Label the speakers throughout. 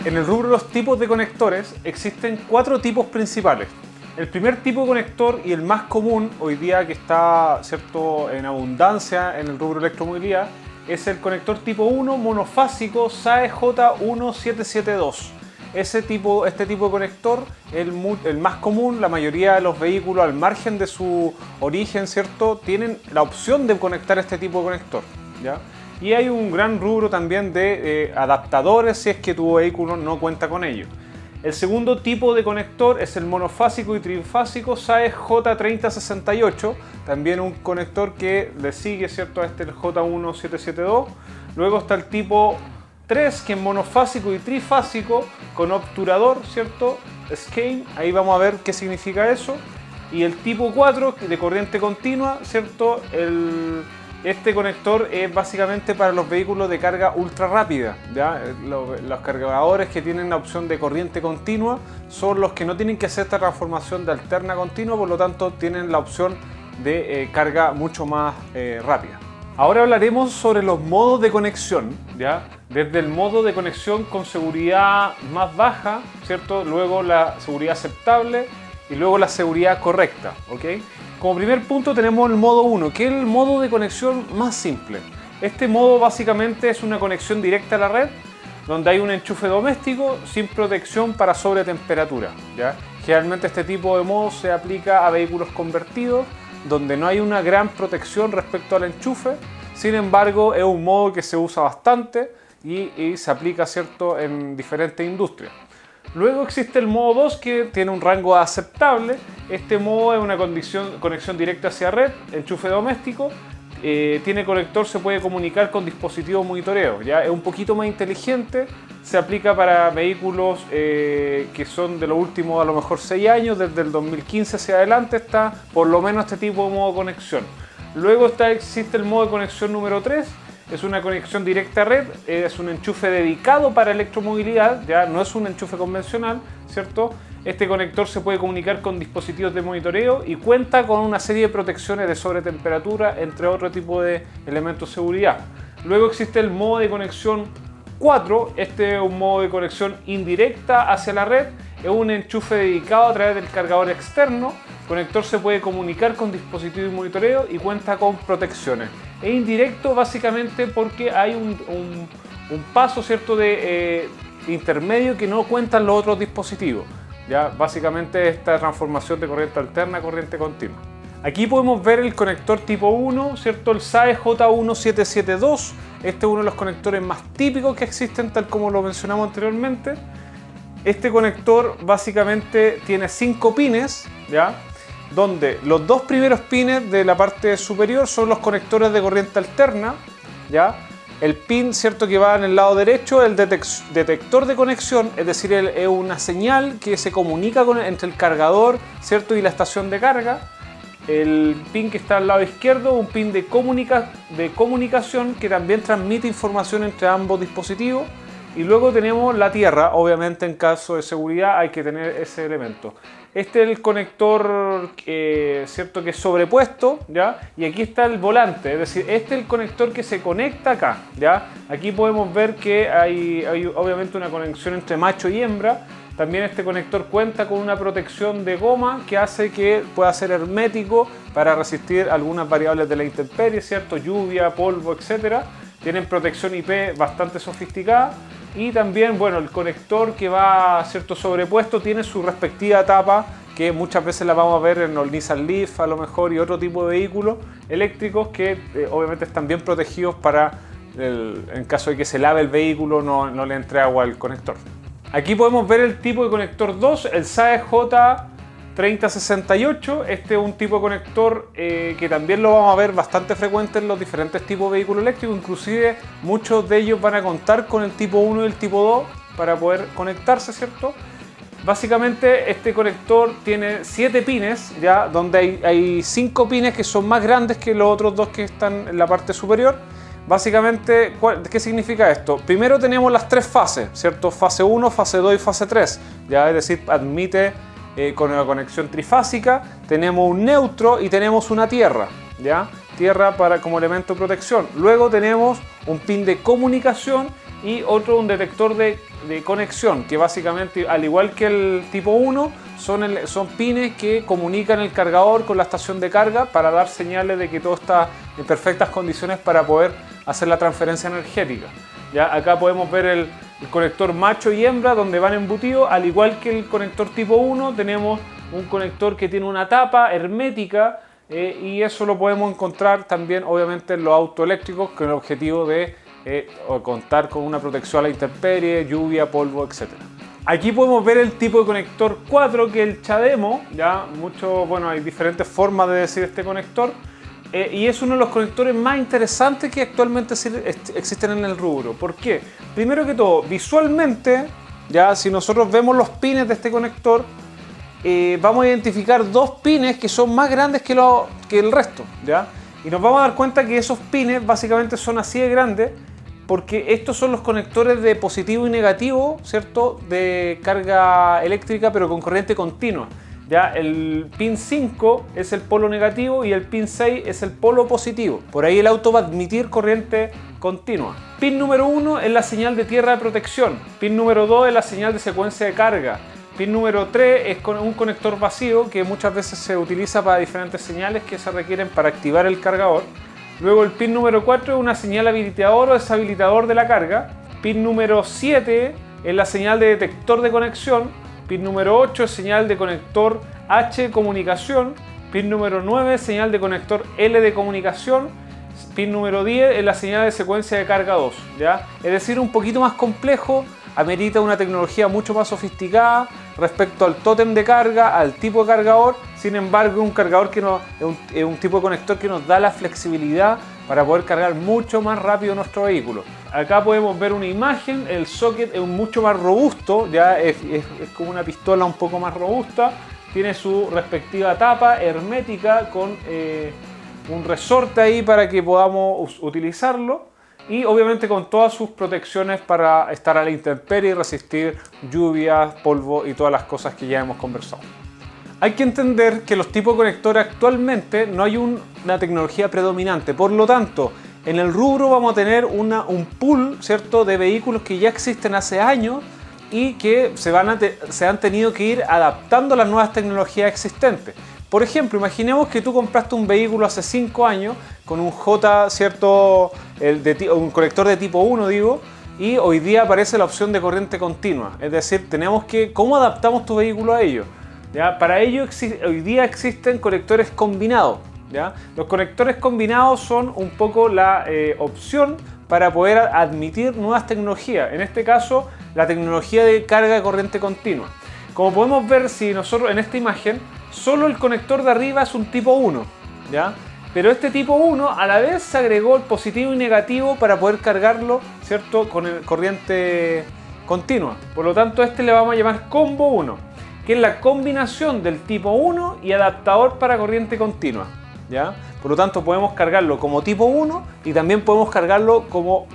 Speaker 1: En el rubro de los tipos de conectores existen 4 tipos principales. El primer tipo de conector y el más común hoy día que está, ¿cierto?, en abundancia en el rubro de electromovilidad es el conector tipo 1 monofásico SAE J1772. Este tipo de conector es el más común. La mayoría de los vehículos, al margen de su origen, ¿cierto?, tienen la opción de conectar este tipo de conector, ¿ya? Y hay un gran rubro también de adaptadores si es que tu vehículo no cuenta con ello. El segundo tipo de conector es el monofásico y trifásico SAE J3068, también un conector que le sigue, ¿cierto?, a este el J1772. Luego está el tipo 3, que es monofásico y trifásico con obturador, ¿cierto?, Scale. Ahí vamos a ver qué significa eso. Y el tipo 4 de corriente continua, ¿cierto? Este conector es básicamente para los vehículos de carga ultra rápida, ¿ya? Los cargadores que tienen la opción de corriente continua son los que no tienen que hacer esta transformación de alterna a continua, por lo tanto tienen la opción de carga mucho más rápida. Ahora hablaremos sobre los modos de conexión, ¿ya? Desde el modo de conexión con seguridad más baja, ¿cierto? Luego la seguridad aceptable y luego la seguridad correcta, ¿ok? Como primer punto tenemos el modo 1, que es el modo de conexión más simple. Este modo básicamente es una conexión directa a la red, donde hay un enchufe doméstico sin protección para sobretemperatura, ¿ya? Generalmente este tipo de modo se aplica a vehículos convertidos, donde no hay una gran protección respecto al enchufe. Sin embargo, es un modo que se usa bastante y se aplica, ¿cierto?, en diferentes industrias. Luego existe el modo 2, que tiene un rango aceptable. Este modo es una conexión directa hacia red, enchufe doméstico. Tiene conector, se puede comunicar con dispositivos monitoreo, ¿ya? Es un poquito más inteligente, se aplica para vehículos que son de los últimos a lo mejor 6 años, desde el 2015 hacia adelante está por lo menos este tipo de modo de conexión. Luego existe el modo de conexión número 3, es una conexión directa a red, es un enchufe dedicado para electromovilidad, ya no es un enchufe convencional, ¿cierto? Este conector se puede comunicar con dispositivos de monitoreo y cuenta con una serie de protecciones de sobretemperatura, entre otro tipo de elementos de seguridad. Luego existe el modo de conexión 4, este es un modo de conexión indirecta hacia la red, es un enchufe dedicado a través del cargador externo. El conector se puede comunicar con dispositivos de monitoreo y cuenta con protecciones. Es indirecto básicamente porque hay un paso, ¿cierto?, de intermedio que no cuentan los otros dispositivos. Ya, básicamente esta transformación de corriente alterna a corriente continua. Aquí podemos ver el conector tipo 1, ¿cierto?, el SAE J1772. Este es uno de los conectores más típicos que existen, tal como lo mencionamos anteriormente. Este conector básicamente tiene 5 pines, ¿ya?, donde los 2 primeros pines de la parte superior son los conectores de corriente alterna, ¿ya? El pin, ¿cierto?, que va en el lado derecho, el detector de conexión, es decir, es una señal que se comunica entre el cargador, ¿cierto?, y la estación de carga. El pin que está al lado izquierdo, un pin de comunicación que también transmite información entre ambos dispositivos. Y luego tenemos la tierra, obviamente en caso de seguridad hay que tener ese elemento. Este es el conector, ¿cierto?, que es sobrepuesto, ¿ya? Y aquí está el volante, es decir, este es el conector que se conecta acá, ¿ya? Aquí podemos ver que hay obviamente una conexión entre macho y hembra. También este conector cuenta con una protección de goma que hace que pueda ser hermético para resistir algunas variables de la intemperie, ¿cierto?, lluvia, polvo, etc. Tienen protección IP bastante sofisticada. Y también, bueno, el conector que va, ¿cierto?, sobrepuesto tiene su respectiva tapa, que muchas veces la vamos a ver en los Nissan Leaf a lo mejor y otro tipo de vehículos eléctricos que obviamente están bien protegidos para en caso de que se lave el vehículo no le entre agua al conector. Aquí podemos ver el tipo de conector 2, el SAE J3068. Este es un tipo de conector que también lo vamos a ver bastante frecuente en los diferentes tipos de vehículos eléctricos. Inclusive muchos de ellos van a contar con el tipo 1 y el tipo 2 para poder conectarse, ¿cierto? Básicamente este conector tiene 7 pines, ¿ya?, donde hay 5 pines que son más grandes que los otros 2 que están en la parte superior. Básicamente, ¿qué significa esto? Primero tenemos las 3 fases, ¿cierto? Fase 1, fase 2 y fase 3, ¿ya? Es decir, admite con una conexión trifásica, tenemos un neutro y tenemos una tierra, ¿ya? Tierra como elemento de protección. Luego tenemos un pin de comunicación y otro un detector de conexión, que básicamente, al igual que el tipo 1, son pines que comunican el cargador con la estación de carga para dar señales de que todo está en perfectas condiciones para poder hacer la transferencia energética. ¿Ya? Acá podemos ver el conector macho y hembra donde van embutidos, al igual que el conector tipo 1 tenemos un conector que tiene una tapa hermética, y eso lo podemos encontrar también obviamente en los autos eléctricos con el objetivo de contar con una protección a la intemperie, lluvia, polvo, etc. Aquí podemos ver el tipo de conector 4, que es el CHAdeMO, ya bueno, hay diferentes formas de decir este conector, y es uno de los conectores más interesantes que actualmente existen en el rubro. ¿Por qué? Primero que todo, visualmente, ya si nosotros vemos los pines de este conector, vamos a identificar dos pines que son más grandes que el resto, ¿ya? Y nos vamos a dar cuenta que esos pines básicamente son así de grandes porque estos son los conectores de positivo y negativo, ¿cierto? De carga eléctrica pero con corriente continua, ¿ya? El pin 5 es el polo negativo y el pin 6 es el polo positivo. Por ahí el auto va a admitir corriente continua. Pin número 1 es la señal de tierra de protección. Pin número 2 es la señal de secuencia de carga. Pin número 3 es un conector vacío que muchas veces se utiliza para diferentes señales que se requieren para activar el cargador. Luego el pin número 4 es una señal habilitador o deshabilitador de la carga. Pin número 7 es la señal de detector de conexión. Pin número 8 es señal de conector H comunicación. Pin número 9 es señal de conector L de comunicación. Pin número 10 es la señal de secuencia de carga 2, ¿ya? Es decir, un poquito más complejo, amerita una tecnología mucho más sofisticada respecto al tótem de carga, al tipo de cargador. Sin embargo, un cargador es un tipo de conector que nos da la flexibilidad para poder cargar mucho más rápido nuestro vehículo. Acá podemos ver una imagen, el socket es mucho más robusto, ya es como una pistola un poco más robusta, tiene su respectiva tapa hermética con un resorte ahí para que podamos utilizarlo, y obviamente con todas sus protecciones para estar a la intemperie y resistir lluvias, polvo y todas las cosas que ya hemos conversado. Hay que entender que los tipos de conectores actualmente no hay una tecnología predominante, por lo tanto en el rubro vamos a tener un pool, ¿cierto?, de vehículos que ya existen hace años y que se han tenido que ir adaptando a las nuevas tecnologías existentes. Por ejemplo, imaginemos que tú compraste un vehículo hace 5 años con un J, ¿cierto?, un conector de tipo 1, digo, y hoy día aparece la opción de corriente continua. Es decir, ¿cómo adaptamos tu vehículo a ello? ¿Ya? Para ello hoy día existen conectores combinados, ¿ya? Los conectores combinados son un poco la opción para poder admitir nuevas tecnologías. En este caso, la tecnología de carga de corriente continua. Como podemos ver, si nosotros en esta imagen, solo el conector de arriba es un tipo 1, ¿ya? Pero este tipo 1 a la vez se agregó el positivo y negativo para poder cargarlo, ¿cierto?, con el corriente continua. Por lo tanto, este le vamos a llamar combo 1, que es la combinación del tipo 1 y adaptador para corriente continua, ¿ya? Por lo tanto, podemos cargarlo como tipo 1 y también podemos cargarlo como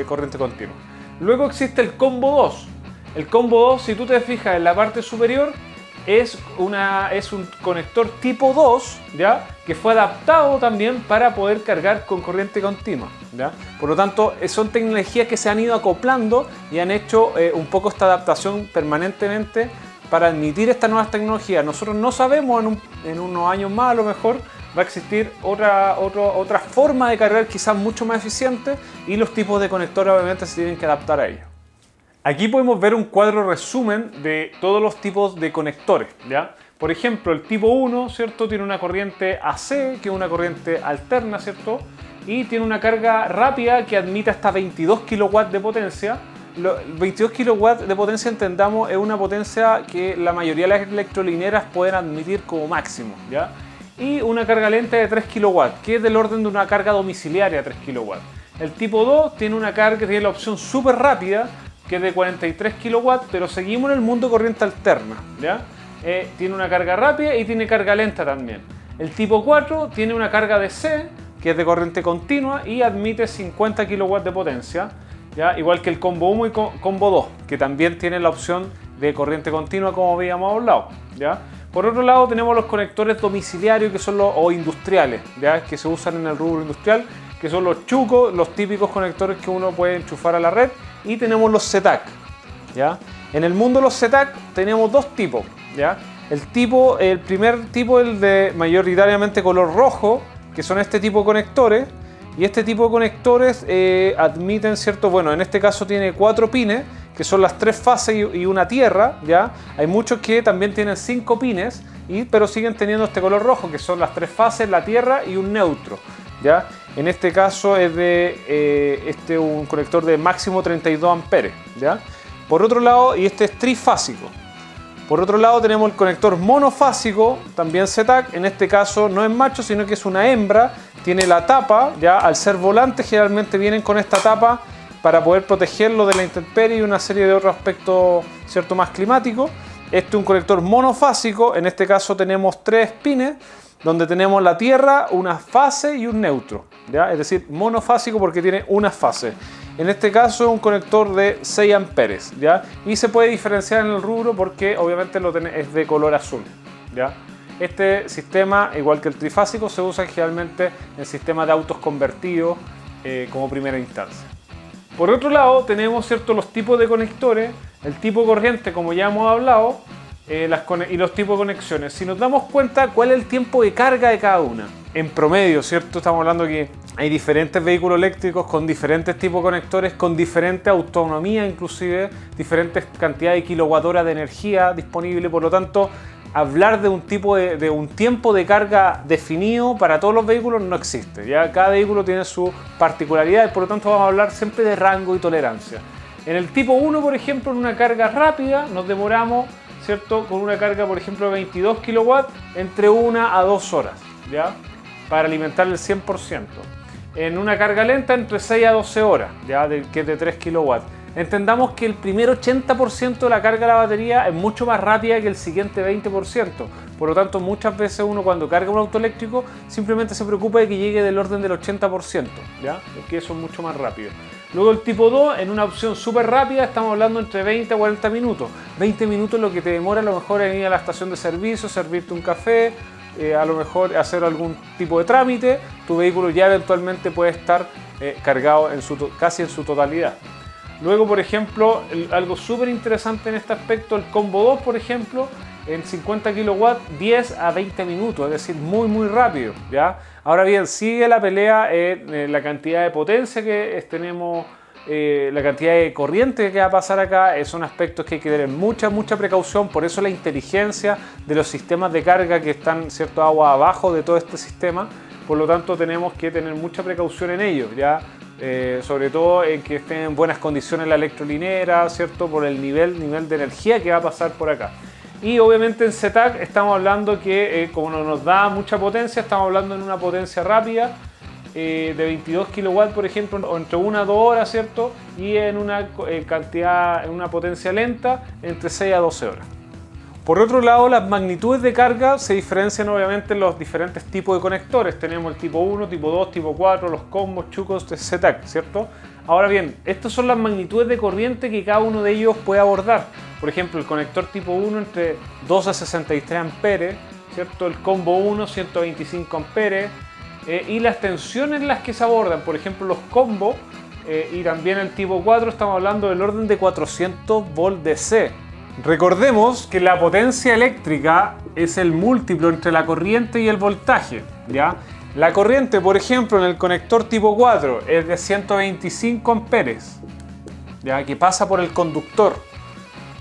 Speaker 1: corriente continua. Luego existe el combo 2. El combo 2, si tú te fijas en la parte superior, es un conector tipo 2, ¿ya?, que fue adaptado también para poder cargar con corriente continua, ¿ya? Por lo tanto, son tecnologías que se han ido acoplando y han hecho un poco esta adaptación permanentemente para admitir estas nuevas tecnologías. Nosotros no sabemos, en unos años más a lo mejor va a existir otra forma de cargar quizás mucho más eficiente, y los tipos de conectores obviamente se tienen que adaptar a ello. Aquí podemos ver un cuadro resumen de todos los tipos de conectores, ¿ya? Por ejemplo, el tipo 1, ¿cierto?, tiene una corriente AC, que es una corriente alterna, ¿cierto?, y tiene una carga rápida que admite hasta 22 kW de potencia. 22 kW de potencia, entendamos, es una potencia que la mayoría de las electrolineras pueden admitir como máximo, ¿ya? Y una carga lenta de 3 kW, que es del orden de una carga domiciliaria de 3 kW. El tipo 2 tiene una carga que tiene la opción súper rápida, que es de 43 kW, pero seguimos en el mundo corriente alterna, ¿ya? Tiene una carga rápida y tiene carga lenta también. El tipo 4 tiene una carga DC, que es de corriente continua y admite 50 kW de potencia, ¿ya? Igual que el combo 1 y combo 2, que también tiene la opción de corriente continua, como habíamos hablado, ¿ya? Por otro lado, tenemos los conectores domiciliarios, que son o industriales, ¿ya?, que se usan en el rubro industrial, que son los chucos, los típicos conectores que uno puede enchufar a la red y tenemos los ZTAC, ¿ya? En el mundo de los ZTAC tenemos dos tipos, ¿ya? El primer tipo, el de mayoritariamente color rojo, que son este tipo de conectores, y este tipo de conectores admiten, ¿cierto? Bueno, en este caso tiene 4 pines, que son las 3 fases y una tierra, ¿ya? Hay muchos que también tienen 5 pines, pero siguen teniendo este color rojo, que son las 3 fases, la tierra y un neutro, ¿ya? En este caso es de un conector de máximo 32 amperes, ¿ya? Por otro lado, y este es trifásico. Por otro lado tenemos el conector monofásico, también ZTAC, en este caso no es macho, sino que es una hembra, tiene la tapa, ya al ser volante generalmente vienen con esta tapa para poder protegerlo de la intemperie y una serie de otros aspectos, ¿cierto?, más climáticos. Este es un conector monofásico, en este caso tenemos 3 pines, donde tenemos la tierra, una fase y un neutro, ¿ya? Es decir, monofásico porque tiene una fase. En este caso es un conector de 6 amperes, ¿ya? Y se puede diferenciar en el rubro porque obviamente es de color azul, ¿ya? Este sistema, igual que el trifásico, se usa generalmente en sistemas de autos convertidos como primera instancia. Por otro lado tenemos, ¿cierto?, los tipos de conectores, el tipo corriente como ya hemos hablado, y los tipos de conexiones. Si nos damos cuenta cuál es el tiempo de carga de cada una. En promedio, ¿cierto? Estamos hablando que hay diferentes vehículos eléctricos con diferentes tipos de conectores, con diferente autonomía inclusive, diferentes cantidades de kilowatt-hora de energía disponible. Por lo tanto, hablar de un tiempo de carga definido para todos los vehículos no existe. ¿Ya? Cada vehículo tiene su particularidad y por lo tanto vamos a hablar siempre de rango y tolerancia. En el tipo 1, por ejemplo, en una carga rápida nos demoramos, ¿cierto?, con una carga, por ejemplo, de 22 kW entre 1 a 2 horas, ¿ya?, para alimentar el 100%. En una carga lenta entre 6 a 12 horas, ¿ya?, que es de 3 kW. Entendamos que el primer 80% de la carga de la batería es mucho más rápida que el siguiente 20%. Por lo tanto, muchas veces uno cuando carga un auto eléctrico simplemente se preocupa de que llegue del orden del 80%, ¿ya?, porque eso es mucho más rápido. Luego el tipo 2, en una opción súper rápida, estamos hablando entre 20 a 40 minutos. 20 minutos es lo que te demora a lo mejor en ir a la estación de servicio, servirte un café, a lo mejor hacer algún tipo de trámite. Tu vehículo ya eventualmente puede estar cargado casi en su totalidad. Luego, por ejemplo, algo súper interesante en este aspecto, el combo 2, por ejemplo, en 50 kW, 10 a 20 minutos, es decir, muy rápido, ¿ya? Ahora bien, sigue la pelea en la cantidad de potencia que tenemos, la cantidad de corriente que va a pasar acá, son aspectos que hay que tener mucha precaución, por eso la inteligencia de los sistemas de carga que están, ¿cierto?, agua abajo de todo este sistema, por lo tanto tenemos que tener mucha precaución en ello, ¿ya? Sobre todo en que estén en buenas condiciones la electrolinera, ¿cierto?, por el nivel de energía que va a pasar por acá. Y obviamente en ZTAC estamos hablando que como no nos da mucha potencia, estamos hablando en una potencia rápida de 22 kW, por ejemplo, entre 1 a 2 horas, ¿cierto? Y en una en una potencia lenta entre 6 a 12 horas. Por otro lado, las magnitudes de carga se diferencian obviamente en los diferentes tipos de conectores. Tenemos el tipo 1, tipo 2, tipo 4, los combos, chucos de ZTAC, ¿cierto? Ahora bien, estas son las magnitudes de corriente que cada uno de ellos puede abordar. Por ejemplo, el conector tipo 1 entre 2 a 63 amperes, ¿cierto? El combo 1, 125 amperes. Y las tensiones en las que se abordan, por ejemplo, los combos y también el tipo 4, estamos hablando del orden de 400 volt DC. Recordemos que la potencia eléctrica es el múltiplo entre la corriente y el voltaje, ¿ya? La corriente, por ejemplo, en el conector tipo 4 es de 125 amperes, ¿ya?, que pasa por el conductor.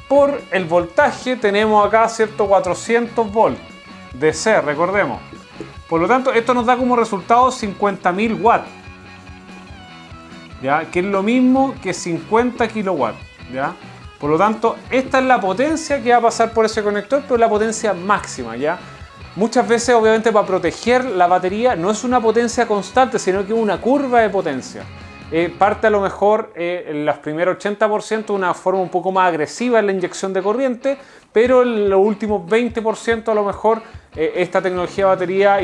Speaker 1: Por el voltaje tenemos acá, ¿cierto?, 400 volts DC, recordemos. Por lo tanto, esto nos da como resultado 50.000 watts, ¿ya?, que es lo mismo que 50 kilowatts, ¿ya? Por lo tanto, esta es la potencia que va a pasar por ese conector, pero la potencia máxima, ¿ya? Muchas veces, obviamente, para proteger la batería no es una potencia constante, sino que es una curva de potencia. Parte a lo mejor en los primeros 80% de una forma un poco más agresiva en la inyección de corriente, pero en los últimos 20% a lo mejor esta tecnología de batería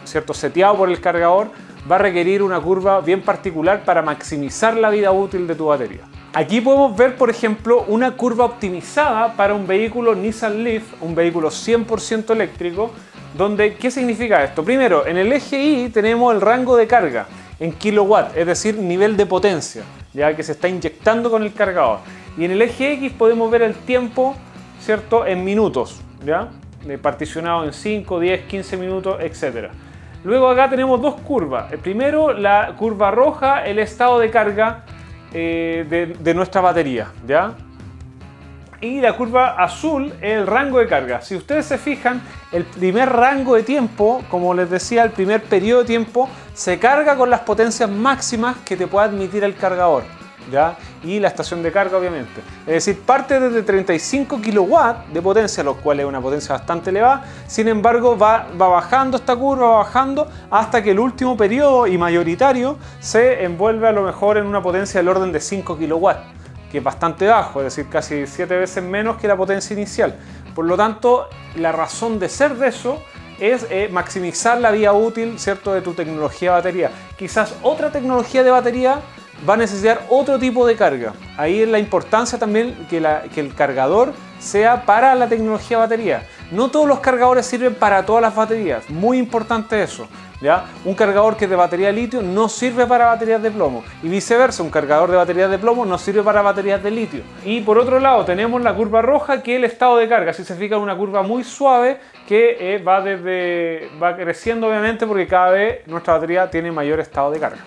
Speaker 1: cierto, seteado por el cargador va a requerir una curva bien particular para maximizar la vida útil de tu batería. Aquí podemos ver, por ejemplo, una curva optimizada para un vehículo Nissan Leaf, un vehículo 100% eléctrico, donde, ¿qué significa esto? Primero, en el eje Y tenemos el rango de carga en kilowatt, es decir, nivel de potencia. ya que se está inyectando con el cargador. Y en el eje X podemos ver el tiempo, ¿cierto?, en minutos, ¿ya? Particionado en 5, 10, 15 minutos, etc. Luego acá tenemos dos curvas. El primero, la curva roja, el estado de carga de nuestra batería, ¿ya? Y la curva azul es el rango de carga. Si ustedes se fijan, el primer rango de tiempo, como les decía, el primer periodo de tiempo, se carga con las potencias máximas que te puede admitir el cargador, ¿ya? Y la estación de carga, obviamente. Es decir, parte desde 35 kW de potencia, lo cual es una potencia bastante elevada. Sin embargo, va bajando esta curva, va bajando hasta que el último periodo y mayoritario se envuelve a lo mejor en una potencia del orden de 5 kW, que es bastante bajo, es decir, casi 7 veces menos que la potencia inicial. Por lo tanto, la razón de ser de eso es maximizar la vida útil, ¿cierto?, de tu tecnología de batería. Quizás otra tecnología de batería va a necesitar otro tipo de carga. Ahí es la importancia también que el cargador sea para la tecnología de batería. No todos los cargadores sirven para todas las baterías, muy importante eso, ¿ya? Un cargador que es de batería de litio no sirve para baterías de plomo y viceversa, un cargador de baterías de plomo no sirve para baterías de litio. Y por otro lado tenemos la curva roja, que es el estado de carga. Si se fija, una curva muy suave que va creciendo, obviamente, porque cada vez nuestra batería tiene mayor estado de carga.